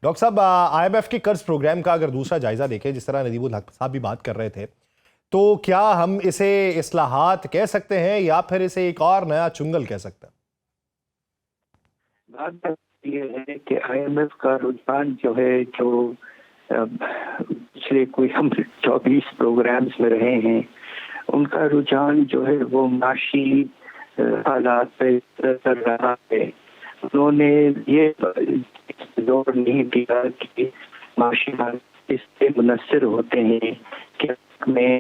Doctor صاحب IMF کے قرض پروگرام کا اگر دوسرا جائزہ دیکھیں، جس طرح ندیم الحق صاحب بھی بات کر رہے تھے، تو کیا ہم اسے اصلاحات کہہ سکتے ہیں یا پھر اسے ایک اور نیا چنگل کہہ سکتے ہیں؟ بات یہ ہے کہ IMF کا رجحان جو ہے، جو پچھلے کوئی ہم 24 پروگرامز میں رہے ہیں، ان کا رجحان جو ہے وہ معاشی حالات پہ کر رہا ہے۔ انہوں نے یہ زور نہیں دیا کہ معاشی حالات اس سے منحصر ہوتے ہیں کہ میں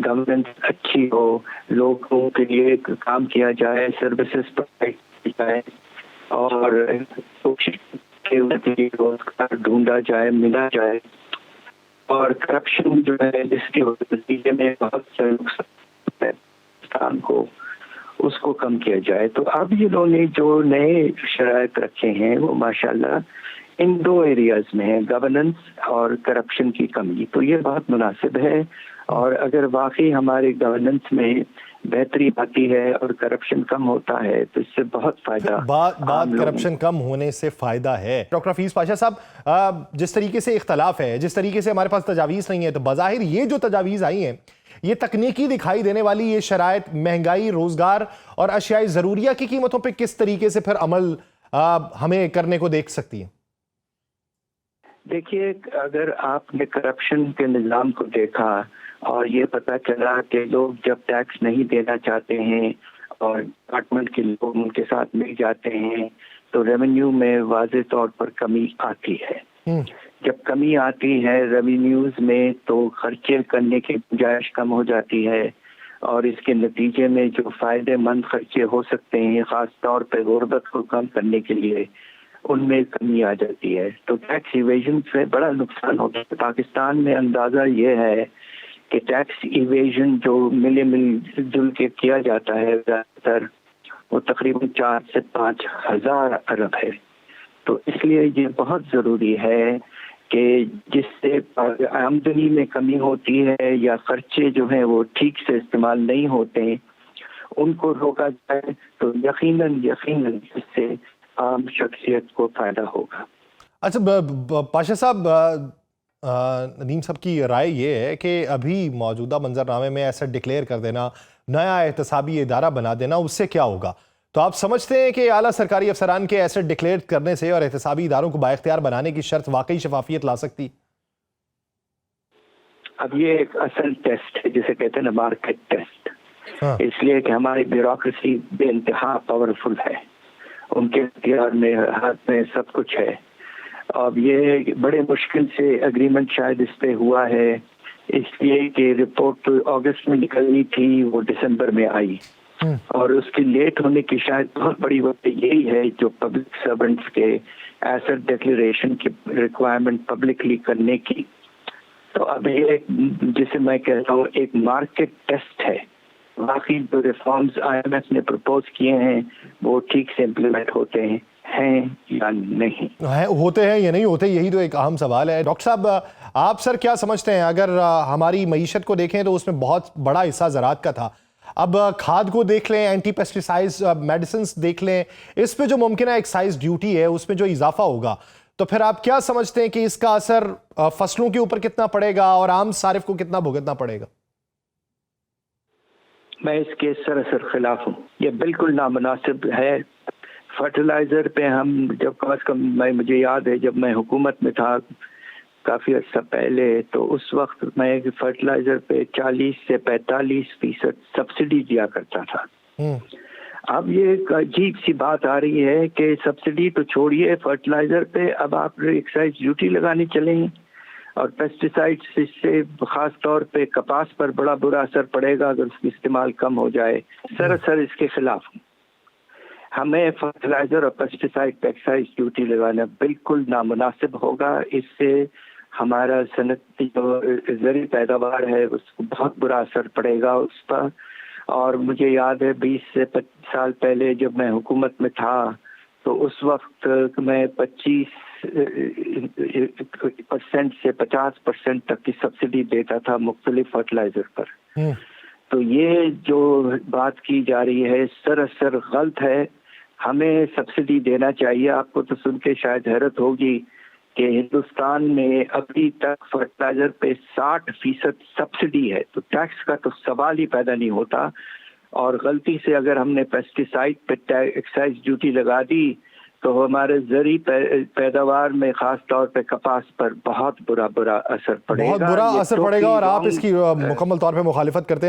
گورننس اچھی ہو، لوگوں کے لیے کام کیا جائے، سروسز پرووائڈ کی جائے اور کوشش کے روزگار ڈھونڈا جائے، ملا جائے، اور کرپشن جو ہے جس کے نتیجے میں بہت سے نقصان کو اس کو کم کیا جائے۔ تو اب انہوں نے جو نئے شرائط رکھے ہیں وہ ماشاءاللہ ان دو ایریاز میں ہے، گورننس اور کرپشن کی کمی۔ تو یہ بہت مناسب ہے، اور اگر واقعی ہمارے گورننس میں بہتری آتی ہے اور کرپشن کم ہوتا ہے تو اس سے بہت فائدہ۔ بات کرپشن کم ہونے سے فائدہ ہے۔ ڈاکٹر حفیظ پاشا صاحب، جس طریقے سے اختلاف ہے، جس طریقے سے ہمارے پاس تجاویز نہیں ہے، تو بظاہر یہ جو تجاویز آئی ہیں یہ تکنیکی دکھائی دینے والی یہ شرائط مہنگائی، روزگار اور اشیاء ضروریہ کی قیمتوں پہ کس طریقے سے پھر عمل ہمیں کرنے کو دیکھ سکتی ہیں؟ دیکھیے، اگر آپ نے کرپشن کے نظام کو دیکھا اور یہ پتہ چلا کہ لوگ جب ٹیکس نہیں دینا چاہتے ہیں اور ڈپارٹمنٹ کے لوگ ان کے ساتھ مل جاتے ہیں تو ریونیو میں واضح طور پر کمی آتی ہے۔ جب کمی آتی ہے ریونیوز میں تو خرچے کرنے کی گنجائش کم ہو جاتی ہے، اور اس کے نتیجے میں جو فائدے مند خرچے ہو سکتے ہیں خاص طور پہ غربت کو کم کرنے کے لیے، ان میں کمی آ جاتی ہے۔ تو ٹیکس ایویژن سے بڑا نقصان ہوتا ہے۔ پاکستان میں اندازہ یہ ہے کہ ٹیکس ایویژن جو مل جل کے کیا جاتا ہے زیادہ تر، وہ تقریباً 4 سے 5 ہزار ارب ہے۔ تو اس لیے یہ بہت ضروری ہے کہ جس سے آمدنی میں کمی ہوتی ہے یا خرچے جو ہیں وہ ٹھیک سے استعمال نہیں ہوتے، ان کو روکا جائے تو یقیناً اس سے عام شخصیت کو فائدہ ہوگا۔ اچھا پاشا صاحب، ندیم صاحب کی رائے یہ ہے کہ ابھی موجودہ منظرنامے میں ایسا ڈکلیئر کر دینا، نیا احتسابی ادارہ بنا دینا، اس سے کیا ہوگا؟ تو آپ سمجھتے ہیں کہ اعلیٰ سرکاری افسران کے ایسے ڈکلیئر کرنے سے اور احتسابی اداروں کو بااختیار بنانے کی شرط واقعی شفافیت لا سکتی؟ اب یہ ایک اصل ٹیسٹ ہے جسے کہتے ہیں نا مارکیٹ ٹیسٹ، اس لیے کہ ہماری بیوروکریسی بے انتہا پاورفل ہے، ان کے اختیار میں ہاتھ میں سب کچھ ہے۔ اب یہ بڑے مشکل سے اگریمنٹ شاید اس پہ ہوا ہے، اس لیے کہ رپورٹ اگست میں نکلنی تھی، وہ دسمبر میں آئی، اور اس کی لیٹ ہونے کی شاید بہت بڑی وجہ یہی ہے جو پبلک سرونٹس کے ایسٹ ڈکلیریشن کی ریکوائرمنٹ پبلکلی کرنے کی۔ تو اب یہ جسے میں کہتا ہوں ایک مارکیٹ ٹیسٹ ہے، باقی جو ریفارمز IMF نے پرپوز کیے ہیں وہ ٹھیک سے امپلیمنٹ ہوتے ہیں یا نہیں، ہوتے ہیں یا نہیں ہوتے، یہی تو ایک اہم سوال ہے۔ ڈاکٹر صاحب، آپ سر کیا سمجھتے ہیں؟ اگر ہماری معیشت کو دیکھیں تو اس میں بہت بڑا حصہ زراعت کا تھا، اب کھاد کو دیکھ لیں، اینٹی پیسٹیسائڈز میڈیسنز دیکھ لیں، اس پہ جو ممکنہ ایکسائز ڈیوٹی ہے اس میں جو اضافہ ہوگا، تو پھر آپ کیا سمجھتے ہیں کہ اس کا اثر فصلوں کے اوپر کتنا پڑے گا اور عام صارف کو کتنا بھگتنا پڑے گا؟ میں اس کے سراسر خلاف ہوں، یہ بالکل نامناسب ہے۔ فرٹیلائزر پہ ہم جب کم از کم مجھے یاد ہے جب میں حکومت میں تھا کافی عرصہ پہلے، تو اس وقت میں فرٹیلائزر پہ 40 سے 45% سبسڈی دیا کرتا تھا۔ اب یہ ایک عجیب سی بات آ رہی ہے کہ سبسڈی تو چھوڑیے، فرٹیلائزر پہ اب آپ ایکسائز ڈیوٹی لگانی چلیں گی، اور پیسٹیسائڈز اس سے خاص طور پہ کپاس پر بڑا برا اثر پڑے گا اگر اس کی استعمال کم ہو جائے۔ سراسر اس کے خلاف ہوں۔ ہمیں فرٹیلائزر اور پیسٹیسائڈ پہ ایکسائز ڈیوٹی لگانا بالکل نامناسب ہوگا، اس سے ہمارا صنعتی جو زرعی پیداوار ہے اس کو بہت برا اثر پڑے گا اس پر۔ اور مجھے یاد ہے 20 سے 25 سال پہلے جب میں حکومت میں تھا تو اس وقت میں 25% سے 50% تک کی سبسڈی دیتا تھا مختلف فرٹیلائزر پر۔ تو یہ جو بات کی جا رہی ہے سراسر غلط ہے، ہمیں سبسڈی دینا چاہیے۔ آپ کو تو سن کے شاید حیرت ہوگی کہ ہندوستان میں ابھی تک فرٹیلائزر پہ 60% سبسڈی ہے، تو ٹیکس کا تو سوال ہی پیدا نہیں ہوتا، اور غلطی سے اگر ہم نے پیسٹیسائڈ پہ ایکسائز ڈیوٹی لگا دی تو ہمارے زرعی پیداوار میں خاص طور پہ کپاس پر بہت برا اثر پڑے گا، بہت برا اثر پڑے گا، اور آپ اس کی مکمل طور پہ مخالفت کرتے ہیں۔